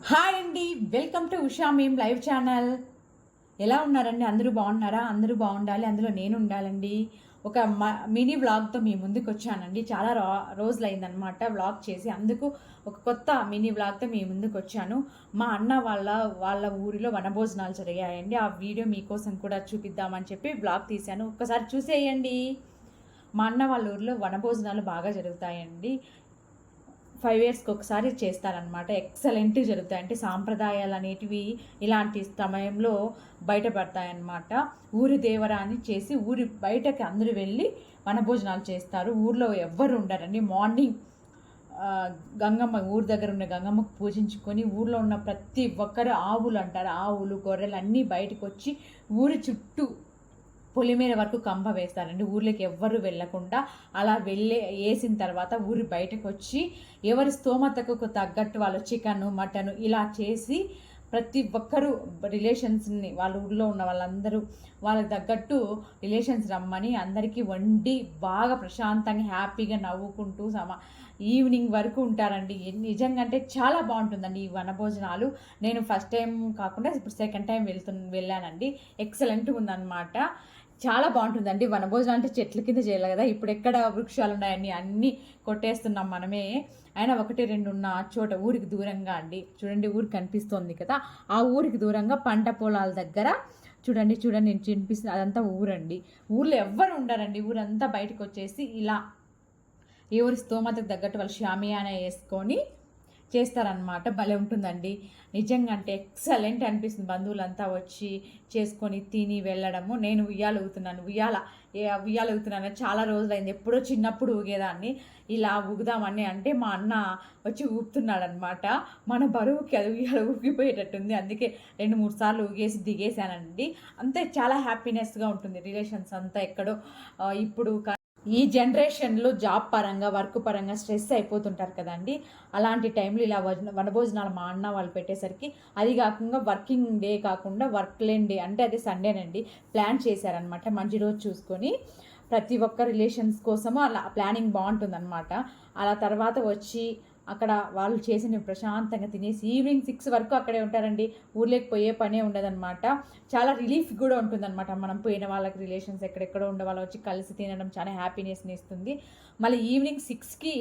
Hi అండి, welcome to Usha ma'am live channel. ఎలా ఉన్నారండి? అందరూ బాగున్నారా? అందరూ బాగుండాలి, అందులో నేను ఉండాలండి. ఒక మినీ వ్లాగ్తో మీ ముందుకు వచ్చానండి. చాలా రోజులైందనమాట వ్లాగ్ చేసి, అందుకు ఒక కొత్త మినీ వ్లాగ్తో మీ ముందుకు వచ్చాను. మా అన్న వాళ్ళ ఊరిలో వనభోజనాలు జరిగాయండి. ఆ వీడియో మీకోసం కూడా చూపిద్దామని చెప్పి వ్లాగ్ తీశాను. ఒక్కసారి చూసేయండి. మా అన్న వాళ్ళ ఊరిలో వనభోజనాలు బాగా జరుగుతాయండి. 5 ఇయర్స్కి ఒకసారి చేస్తారనమాట. ఎక్సలెంట్ జరుగుతాయి. అంటే సాంప్రదాయాలు అనేటివి ఇలాంటి సమయంలో బయటపడతాయన్నమాట. ఊరి దేవరాని చేసి ఊరి బయటకి అందరూ వెళ్ళి వనభోజనాలు చేస్తారు. ఊర్లో ఎవ్వరు ఉండరండి. మార్నింగ్ గంగమ్మ, ఊరి దగ్గర ఉన్న గంగమ్మకు పూజించుకొని ఊర్లో ఉన్న ప్రతి ఒక్కరు, ఆవులు అంటారు, ఆవులు గొర్రెలు అన్నీ బయటకు వచ్చి ఊరి చుట్టూ పొలిమేర వరకు కంప వేస్తారండి. ఊర్లోకి ఎవ్వరు వెళ్ళకుండా అలా వేసిన తర్వాత ఊరి బయటకు వచ్చి ఎవరి స్తోమతకు తగ్గట్టు వాళ్ళు చికెన్ మటన్ ఇలా చేసి ప్రతి ఒక్కరూ రిలేషన్స్ని, వాళ్ళ ఊళ్ళో ఉన్న వాళ్ళందరూ వాళ్ళకి తగ్గట్టు రిలేషన్స్ రమ్మని అందరికీ వండి బాగా ప్రశాంతంగా హ్యాపీగా నవ్వుకుంటూ ఈవినింగ్ వరకు ఉంటారండి. నిజంగా అంటే చాలా బాగుంటుందండి ఈ వనభోజనాలు. నేను ఫస్ట్ టైం కాకుండా ఇప్పుడు సెకండ్ టైం వెళ్ళానండి. ఎక్సలెంట్గా ఉందన్నమాట. చాలా బాగుంటుందండి. వనభోజనం అంటే చెట్ల కింద చేయాలి కదా, ఇప్పుడు ఎక్కడ వృక్షాలు ఉన్నాయని అన్నీ కొట్టేస్తున్నాం మనమే. అయినా 1-2 ఉన్న చోట ఊరికి దూరంగా అండి, చూడండి ఊరికి కనిపిస్తోంది కదా, ఆ ఊరికి దూరంగా పంట పొలాల దగ్గర చూడండి నేను చూపిస్తుంది అదంతా ఊరండి. ఊర్లో ఎవ్వరు ఉండరండి. ఊరంతా బయటకు వచ్చేసి ఇలా ఎవరి స్తోమతకు తగ్గట్టు వాళ్ళు షామియానా వేసుకొని చేస్తారనమాట. భలే ఉంటుందండి. నిజంగా అంటే ఎక్సలెంట్ అనిపిస్తుంది. బంధువులంతా వచ్చి చేసుకొని తిని వెళ్ళడము. నేను ఉయ్యాలవుతున్నాను చాలా రోజులైంది. ఎప్పుడో చిన్నప్పుడు ఊగేదాన్ని. ఇలా ఊగుదామని అంటే మా అన్న వచ్చి ఊపుతున్నాడు అనమాట. మన బరువుకి అది ఉయ్యాల ఊగిపోయేటట్టుంది. అందుకే 2-3 సార్లు ఊగేసి దిగేశానండి. అంతే, చాలా హ్యాపీనెస్గా ఉంటుంది. రిలేషన్స్ అంతా ఎక్కడో ఇప్పుడు ఈ జనరేషన్లో జాబ్ పరంగా, వర్క్ పరంగా స్ట్రెస్ అయిపోతుంటారు కదండి. అలాంటి టైంలో ఇలా వనభోజనాలు మా అన్న వాళ్ళు పెట్టేసరికి, అది కాకుండా వర్కింగ్ డే కాకుండా వర్క్ లేని డే అంటే అది సండేనండి, ప్లాన్ చేశారనమాట. మంచి రోజు చూసుకొని ప్రతి ఒక్క రిలేషన్స్ కోసము అలా ప్లానింగ్ బాగుంటుందన్నమాట. అలా తర్వాత వచ్చి అక్కడ వాళ్ళు చేసిన ప్రశాంతంగా తినేసి ఈవినింగ్ 6 వరకు అక్కడే ఉంటారండి. ఊర్లోకి పోయే పనే ఉండదన్నమాట. చాలా రిలీఫ్ కూడా ఉంటుందన్నమాట. మనం పోయిన వాళ్ళకి రిలేషన్స్ ఎక్కడెక్కడో ఉండే వాళ్ళు వచ్చి కలిసి తినడం చాలా హ్యాపీనెస్ని ఇస్తుంది. మళ్ళీ ఈవినింగ్ 6కి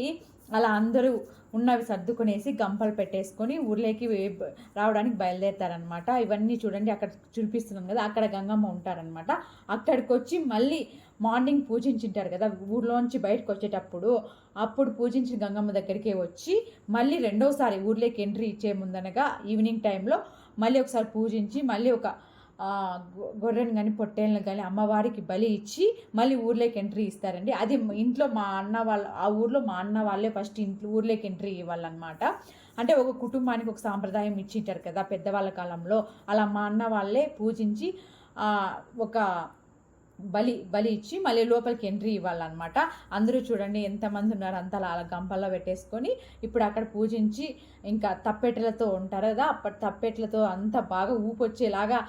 అలా అందరూ ఉన్నవి సర్దుకునేసి గంపలు పెట్టేసుకొని ఊర్లోకి రావడానికి బయలుదేరుతారనమాట. ఇవన్నీ చూడండి, అక్కడ చూపిస్తున్నాం కదా, అక్కడ గంగమ్మ ఉంటారనమాట. అక్కడికి వచ్చి మళ్ళీ మార్నింగ్ పూజించింటారు కదా ఊర్లోంచి బయటకు వచ్చేటప్పుడు, అప్పుడు పూజించిన గంగమ్మ దగ్గరికే వచ్చి మళ్ళీ రెండోసారి ఊర్లోకి ఎంట్రీ ఇచ్చే ముందనగా ఈవినింగ్ టైంలో మళ్ళీ ఒకసారి పూజించి మళ్ళీ ఒక గొర్రెను కానీ పొట్టేళ్ళని కానీ అమ్మవారికి బలి ఇచ్చి మళ్ళీ ఊర్లోకి ఎంట్రీ ఇస్తారండి. అది ఇంట్లో మా అన్న ఆ ఊర్లో మా అన్న వాళ్ళే ఫస్ట్ ఇంట్లో ఊర్లోకి ఎంట్రీ ఇవ్వాలన్నమాట. అంటే ఒక కుటుంబానికి ఒక సాంప్రదాయం ఇచ్చింటారు కదా పెద్దవాళ్ళ కాలంలో, అలా మా అన్న వాళ్ళే పూజించి ఒక బలి ఇచ్చి మళ్ళీ లోపలికి ఎంట్రీ ఇవ్వాలన్నమాట. అందరూ చూడండి ఎంతమంది ఉన్నారు, అంతా అలా గంపల్లో పెట్టేసుకొని ఇప్పుడు అక్కడ పూజించి ఇంకా తప్పెటలతో ఉంటారు కదా, అప్పటి తప్పెట్లతో అంతా బాగా ఊపొచ్చేలాగా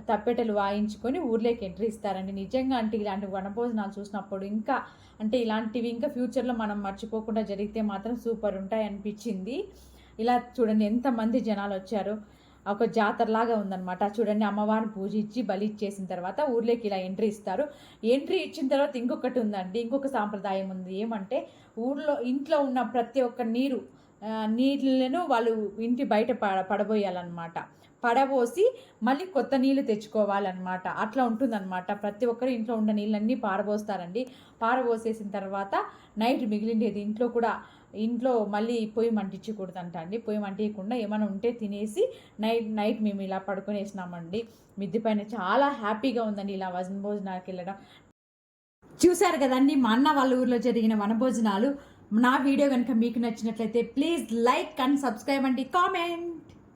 తప్పెటలు వాయించుకొని ఊర్లోకి ఎంట్రీ ఇస్తారండి. నిజంగా అంటే ఇలాంటి వనభోజనాలు చూసినప్పుడు ఇంకా అంటే ఇలాంటివి ఇంకా ఫ్యూచర్లో మనం మర్చిపోకుండా జరిగితే మాత్రం సూపర్ ఉంటాయి అనిపించింది. ఇలా చూడండి ఎంతమంది జనాలు వచ్చారు. ఒక జాతరలాగా ఉందన్నమాట. చూడండి అమ్మవారిని పూజించి బలి ఇచ్చేసిన తర్వాత ఊర్లోకి ఇలా ఎంట్రీ ఇస్తారు. ఎంట్రీ ఇచ్చిన తర్వాత ఇంకొకటి ఉందండి, ఇంకొక సాంప్రదాయం ఉంది. ఏమంటే ఇంట్లో ఉన్న ప్రతి ఒక్క నీళ్ళను వాళ్ళు ఇంటి బయట పడబోయాలన్నమాట. పడబోసి మళ్ళీ కొత్త నీళ్ళు తెచ్చుకోవాలన్నమాట. అట్లా ఉంటుందన్నమాట. ప్రతి ఒక్కరు ఇంట్లో ఉన్న నీళ్ళన్నీ పారబోస్తారండి. పారబోసేసిన తర్వాత నైట్ మిగిలిండేది ఇంట్లో మళ్ళీ పొయ్యి మంటించకూడదంట అండి. పొయ్యి మంటించకుండా ఏమైనా ఉంటే తినేసి నైట్ మేము ఇలా పడుకునేసినామండి. మిద్ది పైన చాలా హ్యాపీగా ఉందండి ఇలా వనభోజనాలకు వెళ్ళడం. చూశారు కదండి మా అన్న వాళ్ళ ఊర్లో జరిగిన వనభోజనాలు. నా వీడియో కనుక మీకు నచ్చినట్లయితే ప్లీజ్ లైక్ అండ్ సబ్స్క్రైబ్ అండి, కామెంట్.